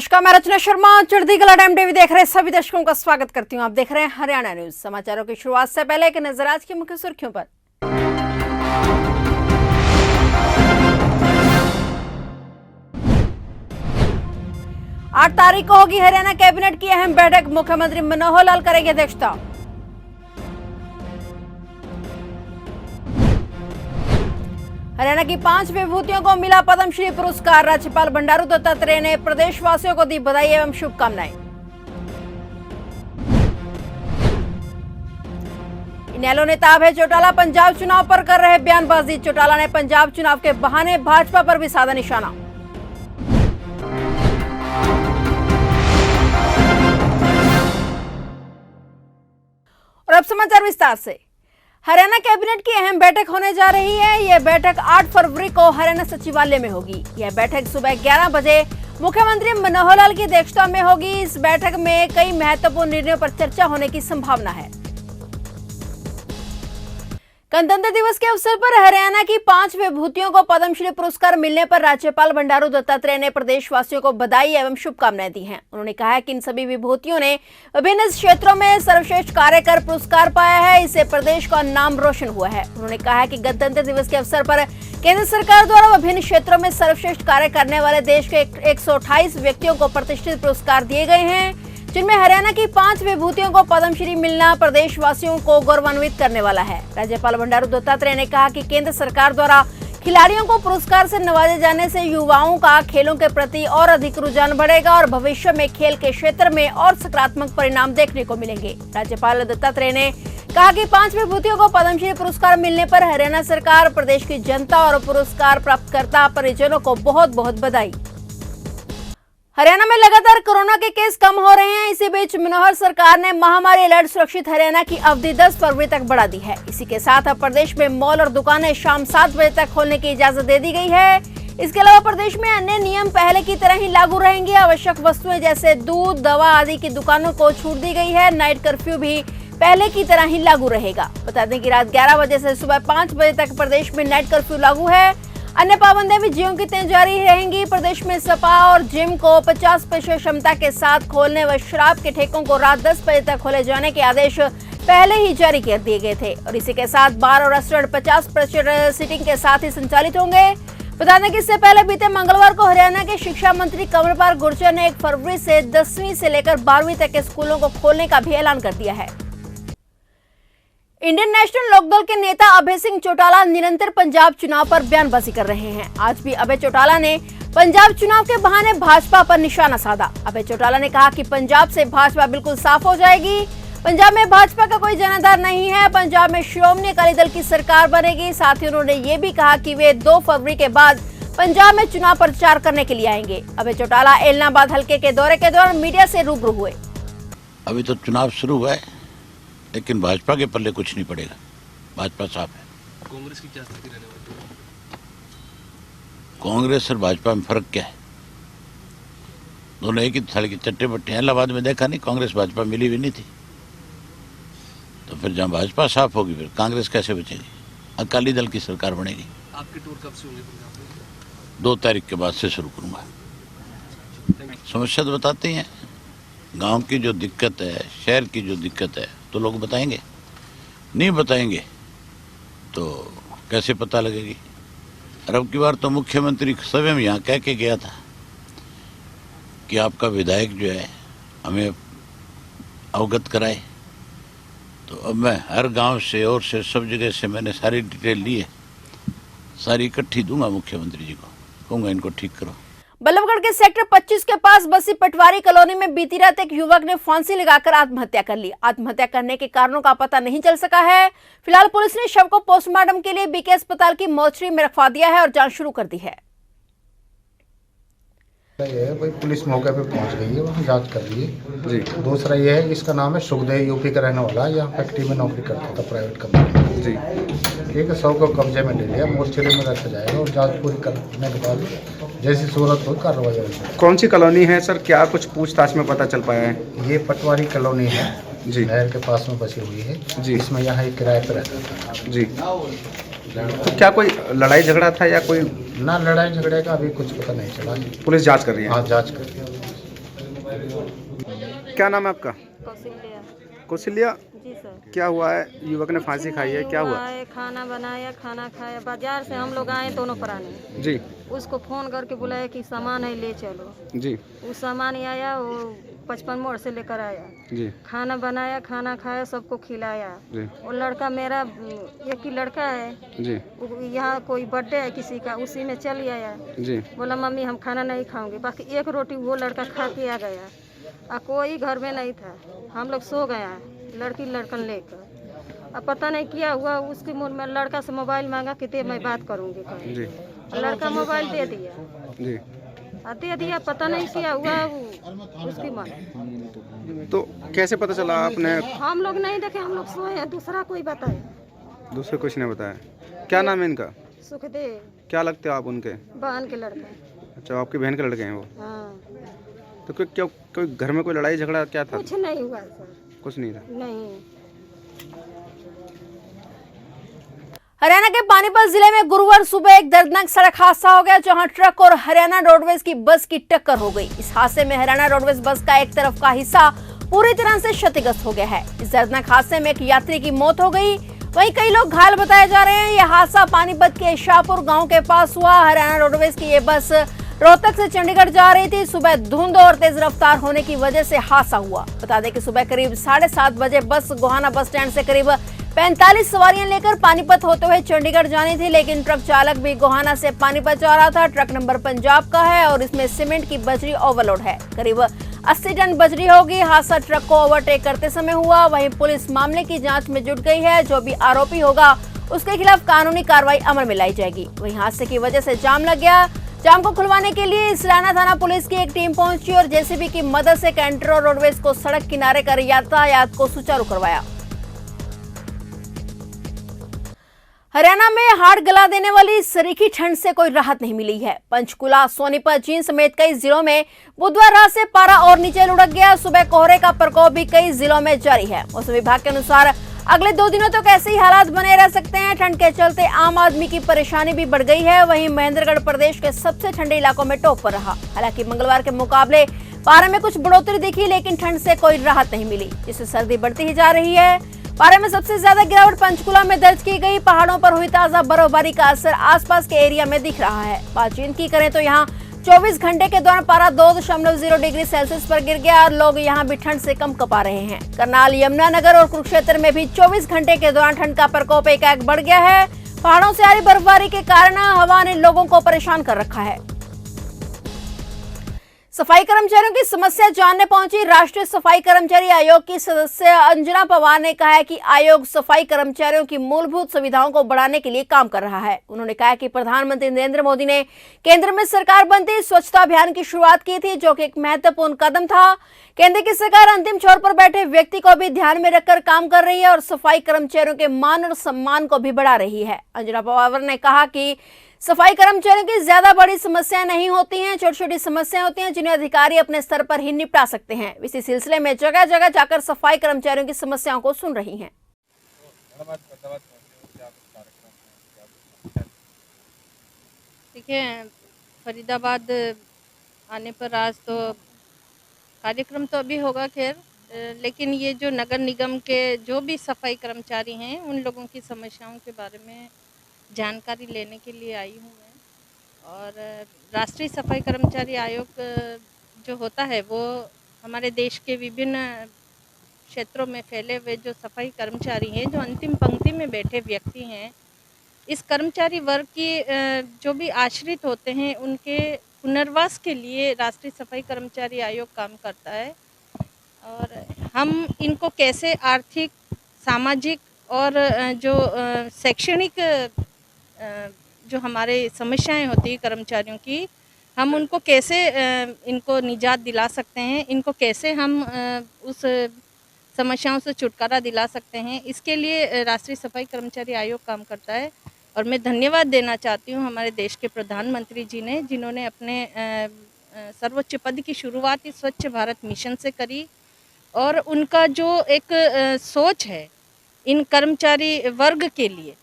नमस्कार, मैं रचना शर्मा चढ़ती कला टाइम टीवी देख रहे सभी दर्शकों का स्वागत करती हूं। आप देख रहे हैं हरियाणा न्यूज। समाचारों की शुरुआत से पहले एक नजर आज की मुख्य सुर्खियों पर। आठ तारीख को होगी हरियाणा कैबिनेट की अहम बैठक, मुख्यमंत्री मनोहर लाल करेंगे अध्यक्षता। हरियाणा की 5 विभूतियों को मिला पद्मश्री पुरस्कार, राज्यपाल बंडारू दत्तात्रेय ने प्रदेशवासियों को दी बधाई एवं शुभकामनाएं। इनेलो नेता अभय चौटाला पंजाब चुनाव पर कर रहे बयानबाजी, चौटाला ने पंजाब चुनाव के बहाने भाजपा पर भी साधा निशाना। और अब समाचार विस्तार से। हरियाणा कैबिनेट की अहम बैठक होने जा रही है। यह बैठक 8 फरवरी को हरियाणा सचिवालय में होगी। यह बैठक सुबह 11 बजे मुख्यमंत्री मनोहर लाल की अध्यक्षता में होगी। इस बैठक में कई महत्वपूर्ण निर्णयों पर चर्चा होने की संभावना है। गणतंत्र दिवस के अवसर पर हरियाणा की 5 विभूतियों को पद्मश्री पुरस्कार मिलने पर राज्यपाल बंडारू दत्तात्रेय ने प्रदेशवासियों को बधाई एवं शुभकामनाएं दी हैं। उन्होंने कहा है कि इन सभी विभूतियों ने विभिन्न क्षेत्रों में सर्वश्रेष्ठ कार्य कर पुरस्कार पाया है। इससे प्रदेश का नाम रोशन हुआ है। उन्होंने कहा है कि गणतंत्र दिवस के अवसर पर केंद्र सरकार द्वारा विभिन्न क्षेत्रों में सर्वश्रेष्ठ कार्य करने वाले देश के 128 व्यक्तियों को प्रतिष्ठित पुरस्कार दिए गए हैं, जिनमें हरियाणा की 5 विभूतियों को पद्मश्री मिलना प्रदेशवासियों को गौरवान्वित करने वाला है। राज्यपाल बंडारू दत्तात्रेय ने कहा कि केंद्र सरकार द्वारा खिलाड़ियों को पुरस्कार से नवाजे जाने से युवाओं का खेलों के प्रति और अधिक रुझान बढ़ेगा और भविष्य में खेल के क्षेत्र में और सकारात्मक परिणाम देखने को मिलेंगे। राज्यपाल दत्तात्रेय ने कहा कि 5 विभूतियों को पद्मश्री पुरस्कार मिलने पर हरियाणा सरकार, प्रदेश की जनता और पुरस्कार प्राप्तकर्ता परिजनों को बहुत बहुत बधाई। हरियाणा में लगातार कोरोना के केस कम हो रहे हैं। इसी बीच मनोहर सरकार ने महामारी अलर्ट सुरक्षित हरियाणा की अवधि 10 फरवरी तक बढ़ा दी है। इसी के साथ अब प्रदेश में मॉल और दुकानें शाम 7 बजे तक खोलने की इजाजत दे दी गई है। इसके अलावा प्रदेश में अन्य नियम पहले की तरह ही लागू रहेंगे। आवश्यक वस्तुएं जैसे दूध, दवा आदि की दुकानों को छूट दी गई है। नाइट कर्फ्यू भी पहले की तरह ही लागू रहेगा। बता दें कि रात 11 बजे से सुबह 5 बजे तक प्रदेश में नाइट कर्फ्यू लागू है। अन्य पाबंदियां भी ज्यों की त्यों जारी रहेंगी। प्रदेश में सपा और जिम को 50% क्षमता के साथ खोलने व शराब के ठेकों को रात 10 बजे तक खोले जाने के आदेश पहले ही जारी कर दिए गए थे और इसी के साथ बार और रेस्टोरेंट 50% सीटिंग के साथ ही संचालित होंगे। बता दें कि इससे पहले बीते मंगलवार को हरियाणा के शिक्षा मंत्री कंवरपाल गुर्जर ने 1 फरवरी से 10वीं से लेकर 12वीं तक के स्कूलों को खोलने का भी ऐलान कर दिया है। इंडियन नेशनल लोकदल के नेता अभय सिंह चौटाला निरंतर पंजाब चुनाव पर बयानबाजी कर रहे हैं। आज भी अभय चौटाला ने पंजाब चुनाव के बहाने भाजपा पर निशाना साधा। अभय चौटाला ने कहा कि पंजाब से भाजपा बिल्कुल साफ हो जाएगी। पंजाब में भाजपा का कोई जनाधार नहीं है। पंजाब में श्रोमणी अकाली दल की सरकार बनेगी। साथ ही उन्होंने ये भी कहा कि वे 2 फरवरी के बाद पंजाब में चुनाव प्रचार करने के लिए आएंगे। अभय चौटाला एलनाबाद हल्के के दौरे के दौरान मीडिया से रूबरू हुए। अभी तो चुनाव शुरू हुआ है, लेकिन भाजपा के पल्ले कुछ नहीं पड़ेगा। भाजपा साफ है। कांग्रेस की क्या स्थिति रहने वाली है? कांग्रेस और भाजपा में फर्क क्या है? दोनों एक ही थाली के चट्टे बट्टे हैं। इलाहाबाद में देखा नहीं, कांग्रेस भाजपा मिली भी नहीं थी। तो फिर जहाँ भाजपा साफ होगी फिर कांग्रेस कैसे बचेगी? अकाली दल की सरकार बनेगी। आपके टूर कब से होंगे पंजाब में? 2 तारीख के बाद से शुरू करूंगा। समस्या तो बताते ही हैं। गांव की जो दिक्कत है, शहर की जो दिक्कत है, तो लोग बताएंगे। नहीं बताएंगे तो कैसे पता लगेगी? और अब की बार तो मुख्यमंत्री स्वयं यहाँ कह के गया था कि आपका विधायक जो है हमें अवगत कराए। तो अब मैं हर गांव से और से सब जगह से मैंने सारी डिटेल ली है, सारी इकट्ठी दूंगा मुख्यमंत्री जी को, कहूँगा इनको ठीक करो। बल्लभगढ़ के सेक्टर 25 के पास बसी पटवारी कॉलोनी में बीती रात एक युवक ने फांसी लगाकर आत्महत्या कर ली। आत्महत्या करने के कारणों का पता नहीं चल सका है। फिलहाल पुलिस ने शव को पोस्टमार्टम के लिए बीके अस्पताल की मोर्चरी में रखवा दिया है और जांच शुरू कर दी है। भाई पुलिस मौके पे पहुंच गई है, वहाँ जांच कर रही है जी। दूसरा ये है, इसका नाम है सुखदेव, यूपी का रहने वाला है। यहाँ फैक्ट्री में नौकरी करता था, प्राइवेट कंपनी जी। ठीक है, 100 को कब्जे में ले लिया, मोर्चरी में रखा जाएगा और जांच पूरी करने के बाद जैसी सूरत हो कार्रवाई होगी। कौन सी कॉलोनी है सर? क्या कुछ पूछताछ में पता चल पाया है? ये पटवारी कॉलोनी है जी, नहर के पास में बसी हुई है जी। इसमें यहाँ एक किराए पर रहता था जी। तो क्या कोई लड़ाई झगड़ा था या कोई? ना लड़ाई झगड़े का अभी कुछ पता नहीं चला। पुलिस जांच कर रही है? हाँ, जांच कर रही है। क्या नाम है आपका? कौशल्या। कौशल्या, जी सर। क्या हुआ है? युवक ने फांसी खाई है, क्या हुआ? है, खाना बनाया, खाना खाया, बाजार से हम लोग आए दोनों प्राणी। जी उसको फोन करके बुलाया कि सामान है ले चलो। जी वो सामान आया, वो 55 मोड़ से लेकर आया। जी खाना बनाया, खाना खाया, सबको खिलाया। जी वो लड़का मेरा एक ही लड़का है, जी वो यहाँ कोई बर्थडे है किसी का, उसी में चल आया। जी बोला मम्मी हम खाना नहीं खाओगे, बाकी एक रोटी वो लड़का खा के आ गया। कोई घर में नहीं था, हम लोग सो गया लड़की लड़कन लेकर। अब पता नहीं क्या हुआ, उसके मुंह में लड़का से मोबाइल मांगा कि दे मैं बात करूँगी। जी लड़का मोबाइल दे दिया, जी। दे दिया, पता नहीं क्या हुआ उसकी मन। तो कैसे पता चला आपने? हम लोग नहीं देखे, हम लोग सोए हैं, दूसरा कोई बताए। दूसरे कुछ नहीं बताया? क्या नाम है इनका? सुखदेव। क्या लगते हो आप उनके? बहन के लड़का। अच्छा, आपकी बहन के लड़के हैं वो? हाँ। तो कोई घर में कोई लड़ाई झगड़ा क्या था? कुछ नहीं हुआ सर। कुछ नहीं था। नहीं। हरियाणा के पानीपत जिले में गुरुवार सुबह एक दर्दनाक सड़क हादसा हो गया, जहां ट्रक और हरियाणा रोडवेज की बस की टक्कर हो गई। इस हादसे में हरियाणा रोडवेज बस का एक तरफ का हिस्सा पूरी तरह से क्षतिग्रस्त हो गया है। इस दर्दनाक हादसे में एक यात्री की मौत हो गई, वहीं कई लोग घायल बताए जा रहे हैं। यह हादसा पानीपत के शाहपुर गांव के पास हुआ। हरियाणा रोडवेज की ये बस रोहतक से चंडीगढ़ जा रही थी। सुबह धुंध और तेज रफ्तार होने की वजह से हादसा हुआ। बता दें कि सुबह करीब 7:30 बजे बस गोहाना बस स्टैंड से करीब 45 सवारियां लेकर पानीपत होते हुए चंडीगढ़ जानी थी, लेकिन ट्रक चालक भी गोहाना से पानीपत जा रहा था। ट्रक नंबर पंजाब का है और इसमें सीमेंट की बजरी ओवरलोड है, करीब 80 टन बजरी होगी। हादसा ट्रक को ओवरटेक करते समय हुआ। वहीं पुलिस मामले की जांच में जुट गई है। जो भी आरोपी होगा उसके खिलाफ कानूनी कार्रवाई अमल में लाई जाएगी। वहीं हादसे की वजह से जाम लग गया। जाम को खुलवाने के लिए इसराना थाना पुलिस की एक टीम पहुंची और जेसीबी की मदद से कैंटर और रोडवेज को सड़क किनारे कर यातायात को सुचारू करवाया। हरियाणा में हाड़ गला देने वाली सरीखी ठंड से कोई राहत नहीं मिली है। पंचकुला, सोनीपत, जींद समेत कई जिलों में बुधवार रात से पारा और नीचे लुढ़क गया। सुबह कोहरे का प्रकोप भी कई जिलों में जारी है। मौसम विभाग के अनुसार अगले 2 दिनों तक ऐसे ही हालात बने रह सकते हैं। ठंड के चलते आम आदमी की परेशानी भी बढ़ गई है। वहीं महेंद्रगढ़ प्रदेश के सबसे ठंडे इलाकों में टॉप पर रहा। हालांकि मंगलवार के मुकाबले पारे में कुछ बढ़ोतरी दिखी, लेकिन ठंड से कोई राहत नहीं मिली, जिससे सर्दी बढ़ती ही जा रही है। पारे में सबसे ज्यादा गिरावट पंचकुला में दर्ज की गई। पहाड़ों पर हुई ताजा बर्फबारी का असर आसपास के एरिया में दिख रहा है। बात जींद की करें तो यहाँ 24 घंटे के दौरान पारा 2.0 डिग्री सेल्सियस पर गिर गया और लोग यहाँ भी ठंड से कम कपा रहे हैं। करनाल, यमुनानगर और कुरुक्षेत्र में भी 24 घंटे के दौरान ठंड का प्रकोप एकाएक बढ़ गया है। पहाड़ों से आ रही बर्फबारी के कारण हवा ने लोगों को परेशान कर रखा है। सफाई कर्मचारियों की समस्या जानने पहुंची राष्ट्रीय सफाई कर्मचारी आयोग की सदस्य अंजना पवार ने कहा है कि आयोग सफाई कर्मचारियों की मूलभूत सुविधाओं को बढ़ाने के लिए काम कर रहा है। उन्होंने कहा कि प्रधानमंत्री नरेंद्र मोदी ने केंद्र में सरकार बनते ही स्वच्छता अभियान की शुरुआत की थी, जो कि एक महत्वपूर्ण कदम था। केंद्र की सरकार अंतिम छोर पर बैठे व्यक्ति को भी ध्यान में रखकर काम कर रही है और सफाई कर्मचारियों के मान और सम्मान को भी बढ़ा रही है। अंजना पवार ने कहा कि सफाई कर्मचारियों की ज्यादा बड़ी समस्याएं नहीं होती हैं, छोटी छोटी समस्याएं होती हैं जिन्हें अधिकारी अपने स्तर पर ही निपटा सकते हैं। इसी सिलसिले में जगह जगह जाकर सफाई कर्मचारियों की समस्याओं को सुन रही हैं। देखिए, फरीदाबाद आने पर आज तो कार्यक्रम तो अभी होगा खैर, लेकिन ये जो नगर निगम के जो भी सफाई कर्मचारी हैं उन लोगों की समस्याओं के बारे में जानकारी लेने के लिए आई हूँ मैं। और राष्ट्रीय सफाई कर्मचारी आयोग जो होता है वो हमारे देश के विभिन्न क्षेत्रों में फैले हुए जो सफाई कर्मचारी हैं, जो अंतिम पंक्ति में बैठे व्यक्ति हैं, इस कर्मचारी वर्ग की जो भी आश्रित होते हैं उनके पुनर्वास के लिए राष्ट्रीय सफाई कर्मचारी आयोग काम करता है। और हम इनको कैसे आर्थिक, सामाजिक और जो शैक्षणिक जो हमारे समस्याएं होती है कर्मचारियों की, हम उनको कैसे इनको निजात दिला सकते हैं, इनको कैसे हम उस समस्याओं से छुटकारा दिला सकते हैं, इसके लिए राष्ट्रीय सफाई कर्मचारी आयोग काम करता है। और मैं धन्यवाद देना चाहती हूँ हमारे देश के प्रधानमंत्री जी ने, जिन्होंने अपने सर्वोच्च पद की शुरुआत ही स्वच्छ भारत मिशन से करी। और उनका जो एक सोच है इन कर्मचारी वर्ग के लिए,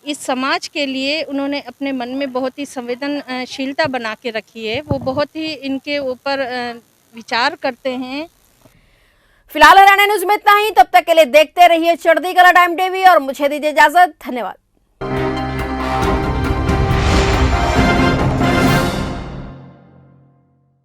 इस समाज के लिए, उन्होंने अपने मन में बहुत ही संवेदनशीलता बना के रखी है। वो बहुत ही इनके ऊपर विचार करते हैं। फिलहाल हरियाणा न्यूज में इतना ही। तब तक के लिए देखते रहिए चढ़ती कला टाइम टीवी और मुझे दीजिए इजाजत। धन्यवाद।